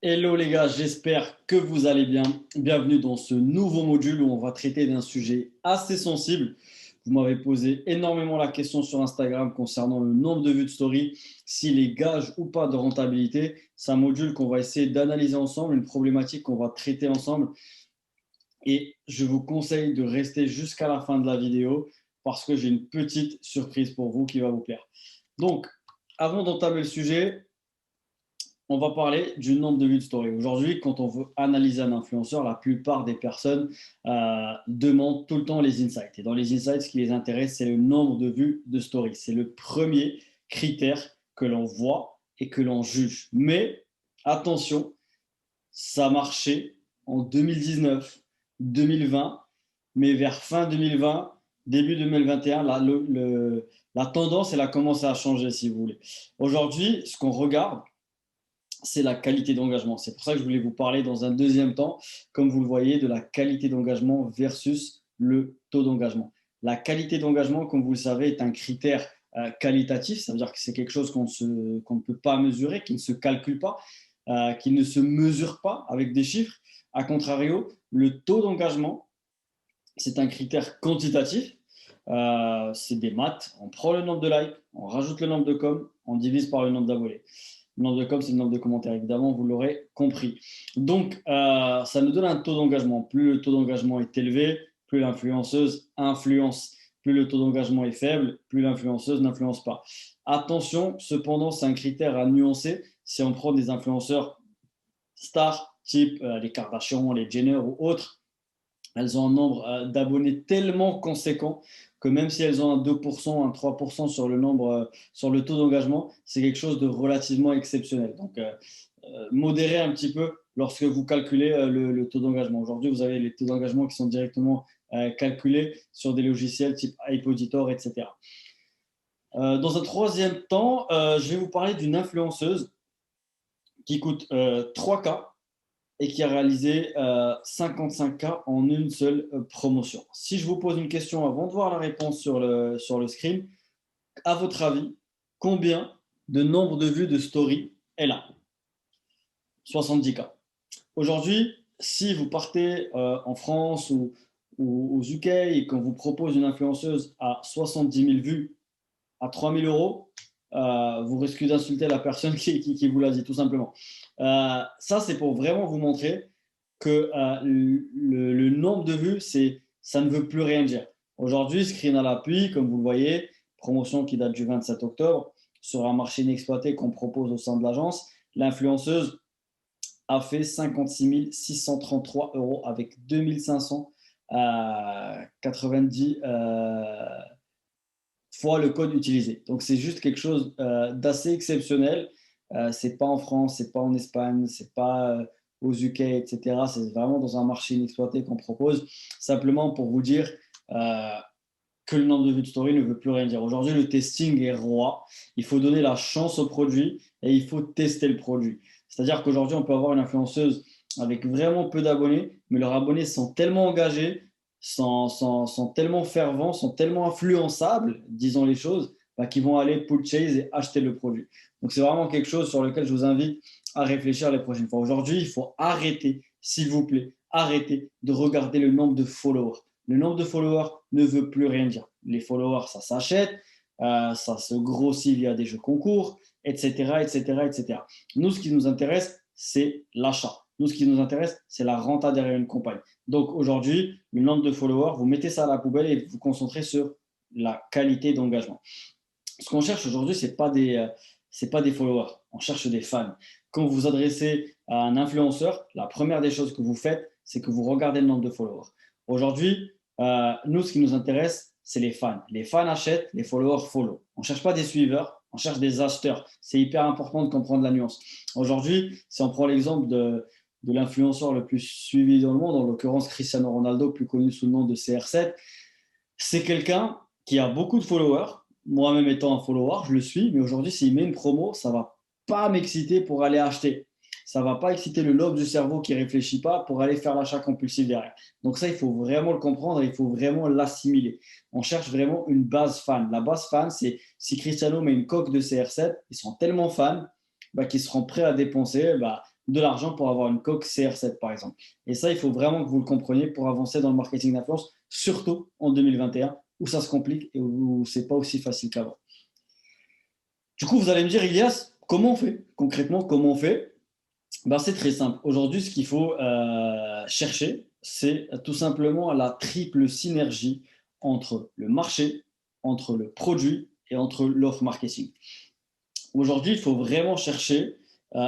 Hello les gars, j'espère que vous allez bien. Bienvenue dans ce nouveau module où on va traiter d'un sujet assez sensible. Vous m'avez posé énormément la question sur Instagram concernant le nombre de vues de story, s'il est gage ou pas de rentabilité. C'est un module qu'on va essayer d'analyser ensemble, une problématique qu'on va traiter ensemble. Et je vous conseille de rester jusqu'à la fin de la vidéo parce que j'ai une petite surprise pour vous qui va vous plaire. Donc, avant d'entamer le sujet, on va parler du nombre de vues de story. Aujourd'hui, quand on veut analyser un influenceur, la plupart des personnes demandent tout le temps les insights. Et dans les insights, ce qui les intéresse, c'est le nombre de vues de story. C'est le premier critère que l'on voit et que l'on juge. Mais attention, ça marchait en 2019, 2020, mais vers fin 2020, début 2021, la tendance, elle a commencé à changer, si vous voulez. Aujourd'hui, ce qu'on regarde, c'est la qualité d'engagement. C'est pour ça que je voulais vous parler dans un deuxième temps, comme vous le voyez, de la qualité d'engagement versus le taux d'engagement. La qualité d'engagement, comme vous le savez, est un critère qualitatif, ça veut dire que c'est quelque chose qu'on ne peut pas mesurer, qui ne se calcule pas, qui ne se mesure pas avec des chiffres. A contrario, le taux d'engagement, c'est un critère quantitatif, c'est des maths, on prend le nombre de likes, on rajoute le nombre de coms, on divise par le nombre d'abonnés. Le nombre de coms, c'est le nombre de commentaires, évidemment, vous l'aurez compris. Donc, ça nous donne un taux d'engagement. Plus le taux d'engagement est élevé, plus l'influenceuse influence. Plus le taux d'engagement est faible, plus l'influenceuse n'influence pas. Attention, cependant, c'est un critère à nuancer. Si on prend des influenceurs stars, type les Kardashian, les Jenner ou autres, elles ont un nombre d'abonnés tellement conséquent que même si elles ont un 2%, un 3% sur le nombre, sur le taux d'engagement, c'est quelque chose de relativement exceptionnel. Donc, modérez un petit peu lorsque vous calculez le taux d'engagement. Aujourd'hui, vous avez les taux d'engagement qui sont directement calculés sur des logiciels type Hype Auditor, etc. Dans un troisième temps, je vais vous parler d'une influenceuse qui coûte 3K et qui a réalisé 55K en une seule promotion. Si je vous pose une question avant de voir la réponse sur le screen, à votre avis, combien de nombre de vues de story elle a? 70K. Aujourd'hui, si vous partez en France ou aux UK et qu'on vous propose une influenceuse à 70 000 vues à 3 000 euros, vous risquez d'insulter la personne qui vous l'a dit, tout simplement. Ça, c'est pour vraiment vous montrer que le nombre de vues, ça ne veut plus rien dire. Aujourd'hui, screen à l'appui, comme vous le voyez, promotion qui date du 27 octobre, sur un marché inexploité qu'on propose au sein de l'agence, l'influenceuse a fait 56 633 euros avec 2590 fois le code utilisé. Donc c'est juste quelque chose d'assez exceptionnel. C'est pas en France, c'est pas en Espagne, c'est pas aux UK, etc. C'est vraiment dans un marché inexploité qu'on propose. Simplement pour vous dire que le nombre de vues de story ne veut plus rien dire. Aujourd'hui, le testing est roi. Il faut donner la chance au produit et il faut tester le produit. C'est-à-dire qu'aujourd'hui, on peut avoir une influenceuse avec vraiment peu d'abonnés, mais leurs abonnés sont tellement engagés, sont tellement fervents, sont tellement influençables, disons les choses, bah, qu'ils vont aller purchase et acheter le produit. Donc, c'est vraiment quelque chose sur lequel je vous invite à réfléchir les prochaines fois. Aujourd'hui, il faut arrêter, s'il vous plaît, arrêter de regarder le nombre de followers. Le nombre de followers ne veut plus rien dire. Les followers, ça s'achète, ça se grossit via des jeux concours, etc., etc., etc. Nous, ce qui nous intéresse, c'est l'achat. Nous, ce qui nous intéresse, c'est la renta derrière une campagne. Donc aujourd'hui, le nombre de followers, vous mettez ça à la poubelle et vous vous concentrez sur la qualité d'engagement. Ce qu'on cherche aujourd'hui, c'est pas des followers, on cherche des fans. Quand vous vous adressez à un influenceur, la première des choses que vous faites, c'est que vous regardez le nombre de followers. Aujourd'hui, nous, ce qui nous intéresse, c'est les fans. Les fans achètent, les followers follow. On ne cherche pas des suiveurs, on cherche des acheteurs. C'est hyper important de comprendre la nuance. Aujourd'hui, si on prend l'exemple de l'influenceur le plus suivi dans le monde, en l'occurrence Cristiano Ronaldo, plus connu sous le nom de CR7, c'est quelqu'un qui a beaucoup de followers. Moi-même étant un follower, je le suis, mais aujourd'hui, s'il met une promo, ça ne va pas m'exciter pour aller acheter. Ça ne va pas exciter le lobe du cerveau qui ne réfléchit pas pour aller faire l'achat compulsif derrière. Donc ça, il faut vraiment le comprendre et il faut vraiment l'assimiler. On cherche vraiment une base fan. La base fan, c'est si Cristiano met une coque de CR7, ils sont tellement fans qu'ils seront prêts à dépenser de l'argent pour avoir une coque CR7 par exemple. Et ça, il faut vraiment que vous le compreniez pour avancer dans le marketing d'influence, surtout en 2021 où ça se complique et où c'est pas aussi facile qu'avant. Du coup, vous allez me dire, Ilias, comment on fait? Concrètement, comment on fait? Ben, c'est très simple. Aujourd'hui, ce qu'il faut chercher, c'est tout simplement la triple synergie entre le marché, entre le produit et entre l'offre marketing. Aujourd'hui, il faut vraiment chercher,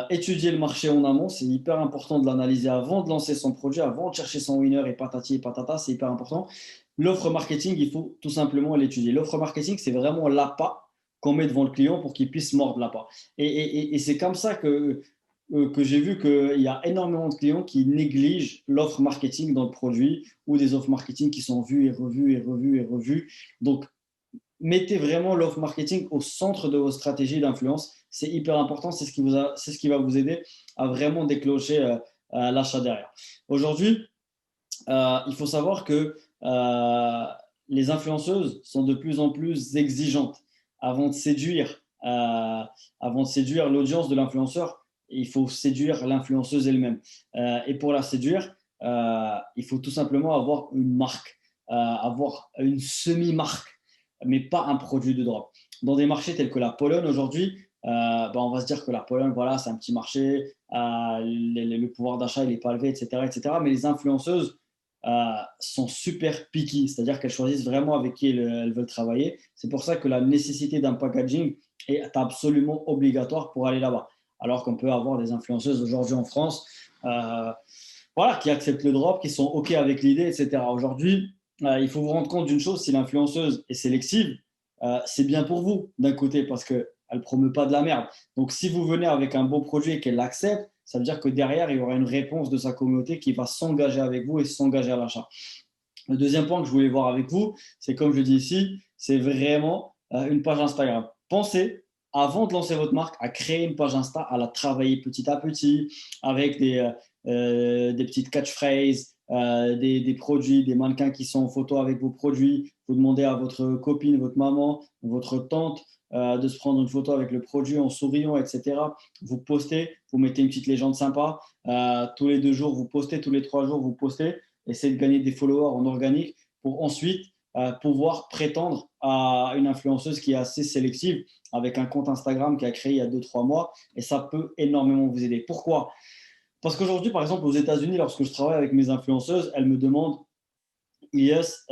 étudier le marché en amont. C'est hyper important de l'analyser avant de lancer son projet, avant de chercher son winner et patati et patata. C'est hyper important. L'offre marketing, il faut tout simplement l'étudier. L'offre marketing, c'est vraiment l'appât qu'on met devant le client pour qu'il puisse mordre l'appât. Et c'est comme ça que j'ai vu qu'il y a énormément de clients qui négligent l'offre marketing dans le produit ou des offres marketing qui sont vues et revues et revues et revues. Donc, mettez vraiment l'offre marketing au centre de vos stratégies d'influence. C'est hyper important. C'est ce qui va vous aider à vraiment déclencher l'achat derrière. Aujourd'hui, il faut savoir que les influenceuses sont de plus en plus exigeantes. Avant de séduire, avant de séduire l'audience de l'influenceur, il faut séduire l'influenceuse elle-même. Et pour la séduire, il faut tout simplement avoir une marque, avoir une semi-marque, mais pas un produit de drop. Dans des marchés tels que la Pologne aujourd'hui, on va se dire que la Pologne, voilà, c'est un petit marché, le pouvoir d'achat il n'est pas élevé, etc., etc. Mais les influenceuses sont super picky, c'est-à-dire qu'elles choisissent vraiment avec qui elles veulent travailler. C'est pour ça que la nécessité d'un packaging est absolument obligatoire pour aller là-bas. Alors qu'on peut avoir des influenceuses aujourd'hui en France voilà, qui acceptent le drop, qui sont OK avec l'idée, etc. Aujourd'hui, il faut vous rendre compte d'une chose, si l'influenceuse est sélective, c'est bien pour vous d'un côté parce qu'elle ne promeut pas de la merde. Donc si vous venez avec un beau produit et qu'elle l'accepte, ça veut dire que derrière, il y aura une réponse de sa communauté qui va s'engager avec vous et s'engager à l'achat. Le deuxième point que je voulais voir avec vous, c'est comme je dis ici, c'est vraiment une page Instagram. Pensez, avant de lancer votre marque, à créer une page Insta, à la travailler petit à petit, avec des petites catchphrases, des produits, des mannequins qui sont en photo avec vos produits. Vous demandez à votre copine, votre maman, votre tante de se prendre une photo avec le produit en souriant, etc. Vous postez, vous mettez une petite légende sympa. Tous les 2 jours, vous postez, tous les 3 jours, vous postez. Essayez de gagner des followers en organique pour ensuite pouvoir prétendre à une influenceuse qui est assez sélective avec un compte Instagram qui a créé il y a 2-3 mois et ça peut énormément vous aider. Pourquoi? Parce qu'aujourd'hui, par exemple, aux États-Unis, lorsque je travaille avec mes influenceuses, elles me demandent Yes,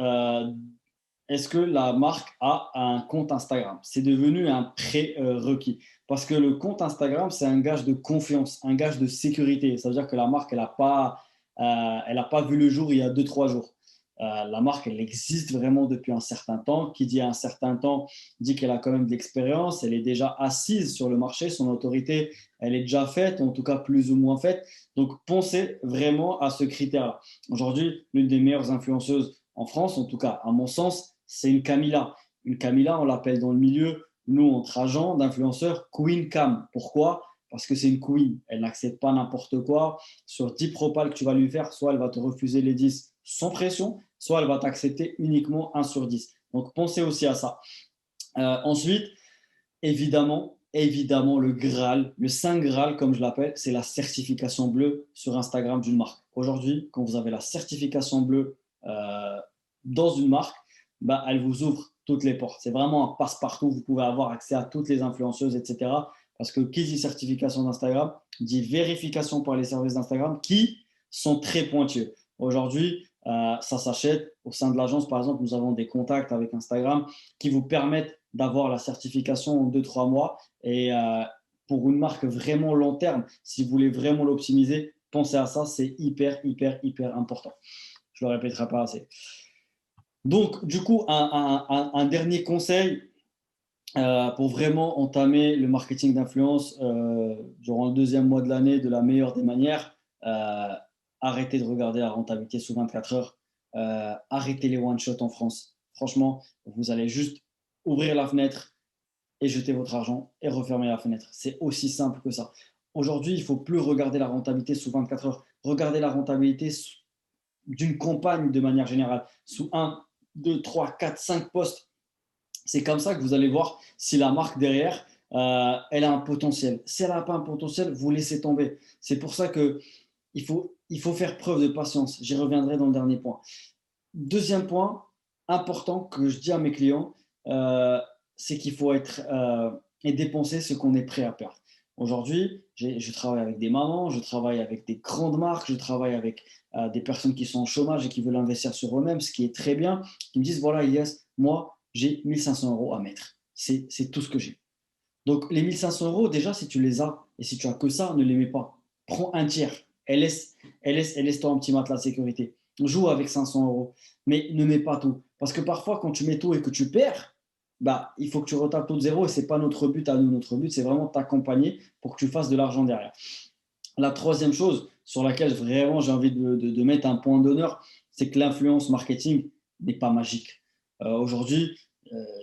est-ce que la marque a un compte Instagram? C'est devenu un prérequis. Parce que le compte Instagram, c'est un gage de confiance, un gage de sécurité. Ça veut dire que la marque, elle a pas vu le jour il y a 2-3 jours. La marque, elle existe vraiment depuis un certain temps. Qui dit un certain temps dit qu'elle a quand même de l'expérience, elle est déjà assise sur le marché, son autorité, elle est déjà faite, en tout cas plus ou moins faite. Donc, pensez vraiment à ce critère-là. Aujourd'hui, l'une des meilleures influenceuses en France, en tout cas à mon sens, c'est une Camilla. Une Camilla, on l'appelle dans le milieu, nous, entre agents, d'influenceurs, Queen Cam. Pourquoi? Parce que c'est une queen. Elle n'accepte pas n'importe quoi. Sur 10 propals que tu vas lui faire, soit elle va te refuser les 10 sans pression, soit elle va t'accepter uniquement 1/10. Donc, pensez aussi à ça. Ensuite, évidemment, le Graal, le Saint Graal, comme je l'appelle, c'est la certification bleue sur Instagram d'une marque. Aujourd'hui, quand vous avez la certification bleue dans une marque, bah, elle vous ouvre toutes les portes. C'est vraiment un passe-partout. Vous pouvez avoir accès à toutes les influenceuses, etc. Parce que qui dit certification d'Instagram dit vérification par les services d'Instagram qui sont très pointueux. Aujourd'hui, ça s'achète. Au sein de l'agence, par exemple, nous avons des contacts avec Instagram qui vous permettent d'avoir la certification en 2-3 mois. Et pour une marque vraiment long terme, si vous voulez vraiment l'optimiser, pensez à ça, c'est hyper, hyper, hyper important. Je ne le répéterai pas assez. Donc, du coup, un dernier conseil pour vraiment entamer le marketing d'influence durant le 2e mois de l'année de la meilleure des manières, arrêtez de regarder la rentabilité sous 24 heures, arrêtez les one-shots en France. Franchement, vous allez juste ouvrir la fenêtre et jeter votre argent et refermer la fenêtre. C'est aussi simple que ça. Aujourd'hui, il ne faut plus regarder la rentabilité sous 24 heures. Regardez la rentabilité d'une campagne de manière générale, sous 1, 2, 3, 4, 5 postes. C'est comme ça que vous allez voir si la marque derrière elle a un potentiel. Si elle n'a pas un potentiel, vous laissez tomber. C'est pour ça que il faut faire preuve de patience. J'y reviendrai dans le dernier point. Deuxième point important que je dis à mes clients, euh, c'est qu'il faut être et dépenser ce qu'on est prêt à perdre. Aujourd'hui, je travaille avec des mamans, je travaille avec des grandes marques, je travaille avec des personnes qui sont en chômage et qui veulent investir sur eux-mêmes, ce qui est très bien, qui me disent, voilà, Elias, moi, j'ai 1 500 € à mettre. C'est tout ce que j'ai. Donc, les 1 500 €, déjà, si tu les as et si tu as que ça, ne les mets pas. Prends un tiers et laisse-toi un petit matelas de sécurité. Joue avec 500 €, mais ne mets pas tout. Parce que parfois, quand tu mets tout et que tu perds, bah, il faut que tu retapes tout de zéro et ce n'est pas notre but à nous. Notre but, c'est vraiment t'accompagner pour que tu fasses de l'argent derrière. La troisième chose sur laquelle vraiment j'ai envie de mettre un point d'honneur, c'est que l'influence marketing n'est pas magique. Aujourd'hui,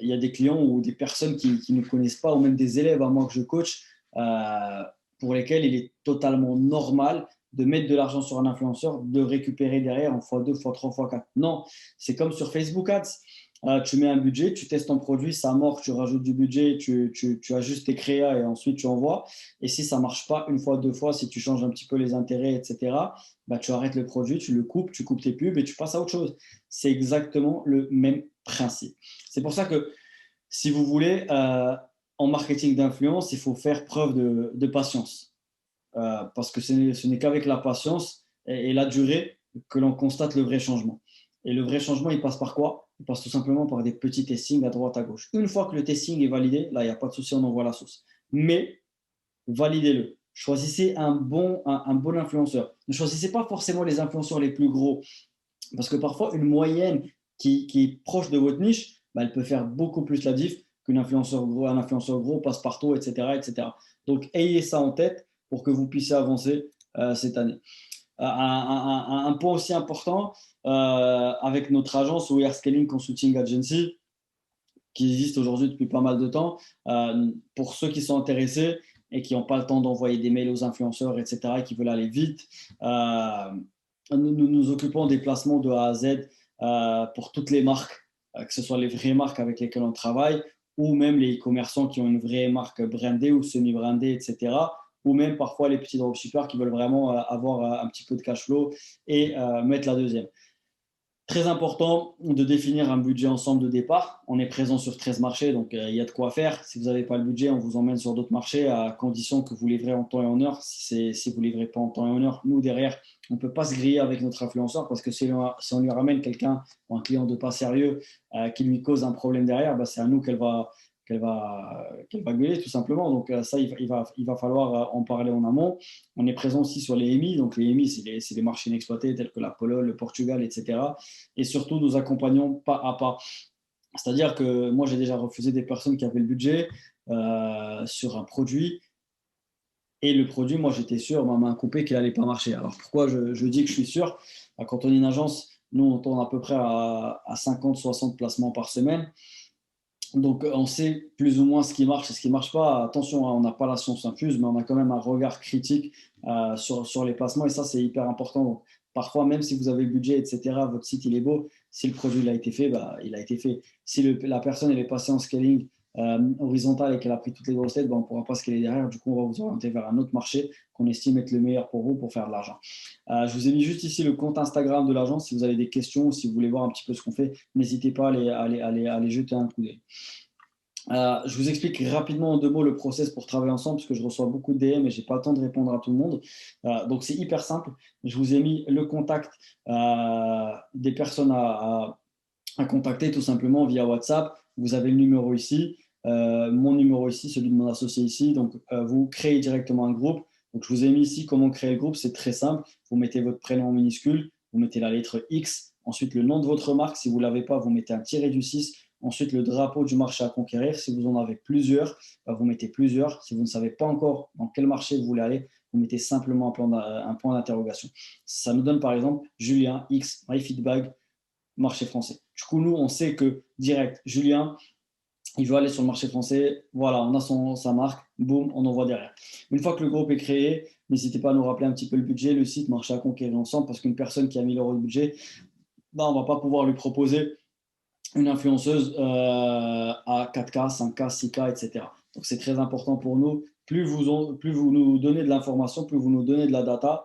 il y a des clients ou des personnes qui ne connaissent pas, ou même des élèves à moi que je coach, euh, pour lesquels il est totalement normal de mettre de l'argent sur un influenceur, de récupérer derrière en fois 2, fois 3, fois 4. Non, c'est comme sur Facebook Ads. Tu mets un budget, tu testes ton produit, ça mord, tu rajoutes du budget, tu ajustes tes créas et ensuite tu envoies. Et si ça ne marche pas une fois, deux fois, si tu changes un petit peu les intérêts, etc., bah, tu arrêtes le produit, tu coupes tes pubs et tu passes à autre chose. C'est exactement le même principe. C'est pour ça que si vous voulez, en marketing d'influence, il faut faire preuve de patience. Parce que ce n'est qu'avec la patience et la durée que l'on constate le vrai changement. Et le vrai changement, il passe par quoi? Il passe tout simplement par des petits testings à droite, à gauche. Une fois que le testing est validé, là, il n'y a pas de souci, on envoie la sauce. Mais validez-le. Choisissez un bon influenceur. Ne choisissez pas forcément les influenceurs les plus gros, parce que parfois, une moyenne qui est proche de votre niche, bah, elle peut faire beaucoup plus la diff qu'un influenceur gros, un influenceur gros passe partout, etc., etc. Donc, ayez ça en tête pour que vous puissiez avancer cette année. Un point aussi important avec notre agence We Are Scaling Consulting Agency, qui existe aujourd'hui depuis pas mal de temps. Pour ceux qui sont intéressés et qui n'ont pas le temps d'envoyer des mails aux influenceurs, etc., et qui veulent aller vite, nous nous occupons des placements de A à Z pour toutes les marques, que ce soit les vraies marques avec lesquelles on travaille, ou même les e-commerçants qui ont une vraie marque brandée ou semi-brandée, etc., ou même parfois les petits dropshippers qui veulent vraiment avoir un petit peu de cash flow et mettre la deuxième. Très important de définir un budget ensemble de départ. On est présent sur 13 marchés, donc il y a de quoi faire. Si vous n'avez pas le budget, on vous emmène sur d'autres marchés à condition que vous livrez en temps et en heure. Si vous ne livrez pas en temps et en heure, nous, derrière, on ne peut pas se griller avec notre influenceur parce que si on lui ramène quelqu'un ou un client de pas sérieux qui lui cause un problème derrière, bah, c'est à nous qu'elle va gueuler tout simplement. Donc ça, il va falloir en parler en amont. On est présent aussi sur les EMI. Donc les EMI, c'est les marchés inexploités tels que la Pologne, le Portugal, etc. Et surtout, nous accompagnons pas à pas. C'est-à-dire que moi, j'ai déjà refusé des personnes qui avaient le budget sur un produit. Et le produit, moi, j'étais sûr, ma main coupée, qu'il n'allait pas marcher. Alors pourquoi je dis que je suis sûr? Quand on est une agence, nous, on tourne à peu près à 50-60 placements par semaine. Donc, on sait plus ou moins ce qui marche et ce qui ne marche pas. Attention, hein, on n'a pas la science infuse, mais on a quand même un regard critique sur les placements et ça, c'est hyper important. Donc, parfois, même si vous avez le budget, etc., votre site, il est beau. Si le produit il a été fait, bah, il a été fait. Si la personne elle est passée en scaling horizontal et qu'elle a pris toutes les grosses têtes, bah, on ne pourra pas scaler derrière. Du coup, on va vous orienter vers un autre marché qu'on estime être le meilleur pour vous pour faire de l'argent. Je vous ai mis juste ici le compte Instagram de l'agence. Si vous avez des questions ou si vous voulez voir un petit peu ce qu'on fait, n'hésitez pas à aller jeter un coup d'œil. Je vous explique rapidement en 2 mots le process pour travailler ensemble parce que je reçois beaucoup de DM et je n'ai pas le temps de répondre à tout le monde. Donc c'est hyper simple. Je vous ai mis le contact des personnes à contacter tout simplement via WhatsApp. Vous avez le numéro ici, mon numéro ici, celui de mon associé ici. Donc vous créez directement un groupe. Donc je vous ai mis ici comment créer le groupe. C'est très simple. Vous mettez votre prénom en minuscule, vous mettez la lettre X, ensuite le nom de votre marque. Si vous ne l'avez pas, vous mettez un tiré du 6. Ensuite, le drapeau du marché à conquérir. Si vous en avez plusieurs, vous mettez plusieurs. Si vous ne savez pas encore dans quel marché vous voulez aller, vous mettez simplement un point d'interrogation. Ça nous donne par exemple Julien X, MyFeedback, marché français. Du coup, nous, on sait que direct, Julien, il veut aller sur le marché français. Voilà, on a sa marque. Boum, on envoie derrière. Une fois que le groupe est créé, n'hésitez pas à nous rappeler un petit peu le budget, le site, marché à conquérir ensemble, parce qu'une personne qui a 1 000 € de budget, bah, on ne va pas pouvoir lui proposer une influenceuse à 4K, 5K, 6K, etc. Donc, c'est très important pour nous. Plus vous nous donnez de l'information, plus vous nous donnez de la data,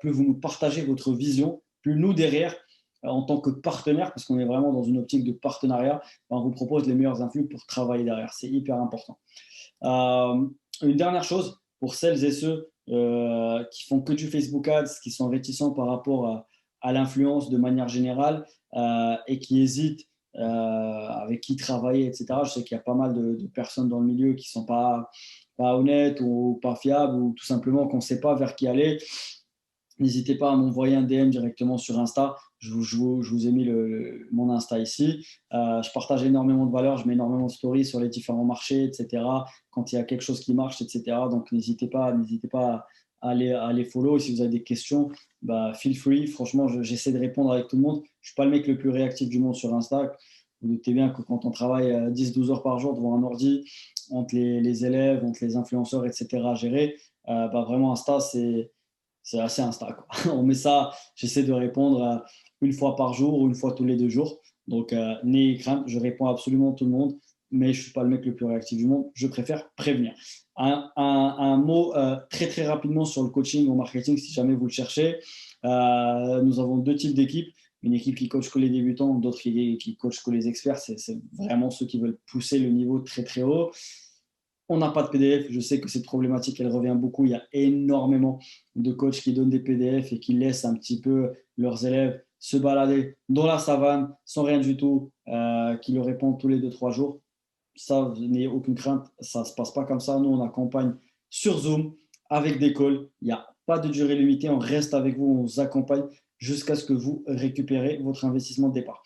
plus vous nous partagez votre vision, plus nous, derrière, en tant que partenaire, parce qu'on est vraiment dans une optique de partenariat, on vous propose les meilleurs influx pour travailler derrière. C'est hyper important. Une dernière chose, pour celles et ceux qui font que du Facebook Ads, qui sont réticents par rapport à l'influence de manière générale et qui hésitent avec qui travailler, etc. Je sais qu'il y a pas mal de personnes dans le milieu qui ne sont pas honnêtes ou pas fiables ou tout simplement qu'on ne sait pas vers qui aller. N'hésitez pas à m'envoyer un DM directement sur Insta. Je vous ai mis mon Insta ici. Je partage énormément de valeurs, je mets énormément de stories sur les différents marchés, etc. Quand il y a quelque chose qui marche, etc. Donc, n'hésitez pas à les follow. Et si vous avez des questions, feel free. Franchement, j'essaie de répondre avec tout le monde. Je ne suis pas le mec le plus réactif du monde sur Insta. Vous doutez bien que quand on travaille 10-12 heures par jour devant un ordi, entre les élèves, entre les influenceurs, etc. à gérer, vraiment Insta, c'est assez Insta, quoi. On met ça, j'essaie de répondre une fois par jour ou une fois tous les 2 jours. Donc, n'ayez crainte, je réponds à absolument tout le monde, mais je ne suis pas le mec le plus réactif du monde. Je préfère prévenir. Un mot très, très rapidement sur le coaching au marketing, si jamais vous le cherchez. Nous avons 2 types d'équipes. Une équipe qui coach que les débutants, d'autres qui coach que les experts. C'est vraiment ceux qui veulent pousser le niveau très, très haut. On n'a pas de PDF. Je sais que cette problématique, elle revient beaucoup. Il y a énormément de coachs qui donnent des PDF et qui laissent un petit peu leurs élèves se balader dans la savane sans rien du tout, qui leur répondent tous les 2-3 jours. Ça, n'ayez aucune crainte. Ça ne se passe pas comme ça. Nous, on accompagne sur Zoom avec des calls. Il n'y a pas de durée limitée. On reste avec vous. On vous accompagne jusqu'à ce que vous récupérez votre investissement de départ.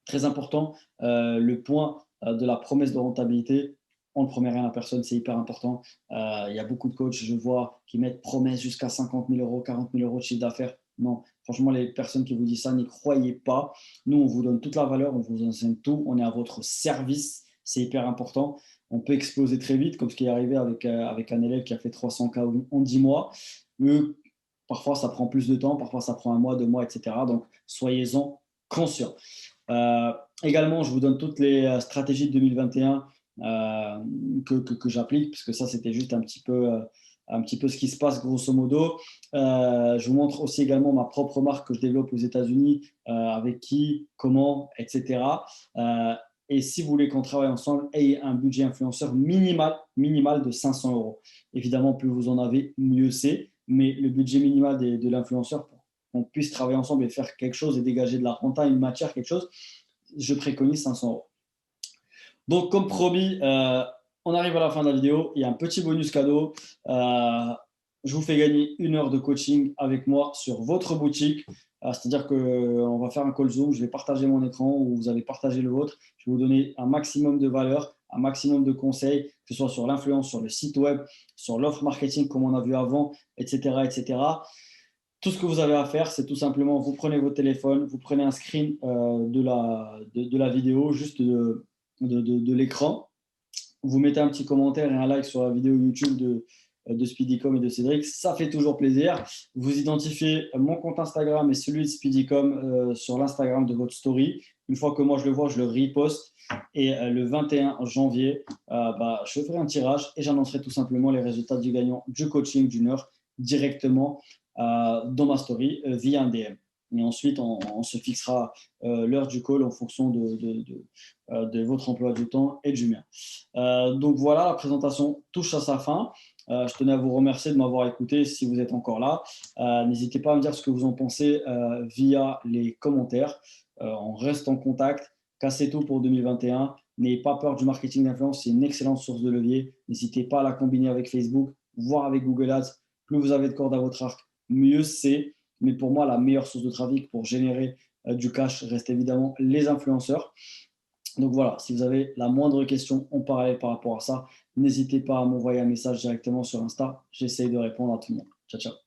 Très important, le point de la promesse de rentabilité. On ne promet rien à personne, c'est hyper important. Il y a beaucoup de coachs, je vois, qui mettent promesse jusqu'à 50 000 euros, 40 000 euros de chiffre d'affaires. Non, franchement, les personnes qui vous disent ça, n'y croyez pas. Nous, on vous donne toute la valeur, on vous enseigne tout, on est à votre service, c'est hyper important. On peut exploser très vite, comme ce qui est arrivé avec un élève qui a fait 300K en 10 mois. Parfois, ça prend plus de temps, parfois, ça prend 1 mois, 2 mois, etc. Donc, soyez-en conscients. Également, je vous donne toutes les stratégies de 2021 que j'applique, parce que ça, c'était juste un petit peu ce qui se passe grosso modo. Je vous montre aussi également ma propre marque que je développe aux États-Unis, avec qui, comment, etc. Et si vous voulez qu'on travaille ensemble, ayez un budget influenceur minimal de 500 euros. Évidemment, plus vous en avez, mieux c'est. Mais le budget minimal de l'influenceur pour qu'on puisse travailler ensemble et faire quelque chose et dégager de la renta, une matière, quelque chose, je préconise 500 euros. Donc, comme promis, on arrive à la fin de la vidéo. Il y a un petit bonus cadeau. Je vous fais gagner 1 heure de coaching avec moi sur votre boutique. C'est-à-dire qu'on va faire un call Zoom. Je vais partager mon écran ou vous allez partager le vôtre. Je vais vous donner un maximum de valeur, un maximum de conseils, que ce soit sur l'influence, sur le site web, sur l'offre marketing comme on a vu avant, etc., etc. Tout ce que vous avez à faire, c'est tout simplement, vous prenez votre téléphone, vous prenez un screen de la vidéo, juste de l'écran. Vous mettez un petit commentaire et un like sur la vidéo YouTube de Speedycom et de Cédric. Ça fait toujours plaisir. Vous identifiez mon compte Instagram et celui de Speedycom sur l'Instagram de votre story. Une fois que moi je le vois, je le reposte. Et le 21 janvier, je ferai un tirage et j'annoncerai tout simplement les résultats du gagnant du coaching d'une heure directement dans ma story via un DM. Et ensuite, on se fixera l'heure du call en fonction de votre emploi du temps et du mien. Donc voilà, la présentation touche à sa fin. Je tenais à vous remercier de m'avoir écouté si vous êtes encore là. N'hésitez pas à me dire ce que vous en pensez via les commentaires. On reste en contact. Cassez tout pour 2021. N'ayez pas peur du marketing d'influence, c'est une excellente source de levier. N'hésitez pas à la combiner avec Facebook, voire avec Google Ads. Plus vous avez de cordes à votre arc, mieux c'est. Mais pour moi, la meilleure source de trafic pour générer du cash reste évidemment les influenceurs. Donc voilà, si vous avez la moindre question en parallèle par rapport à ça, n'hésitez pas à m'envoyer un message directement sur Insta. J'essaye de répondre à tout le monde. Ciao, ciao.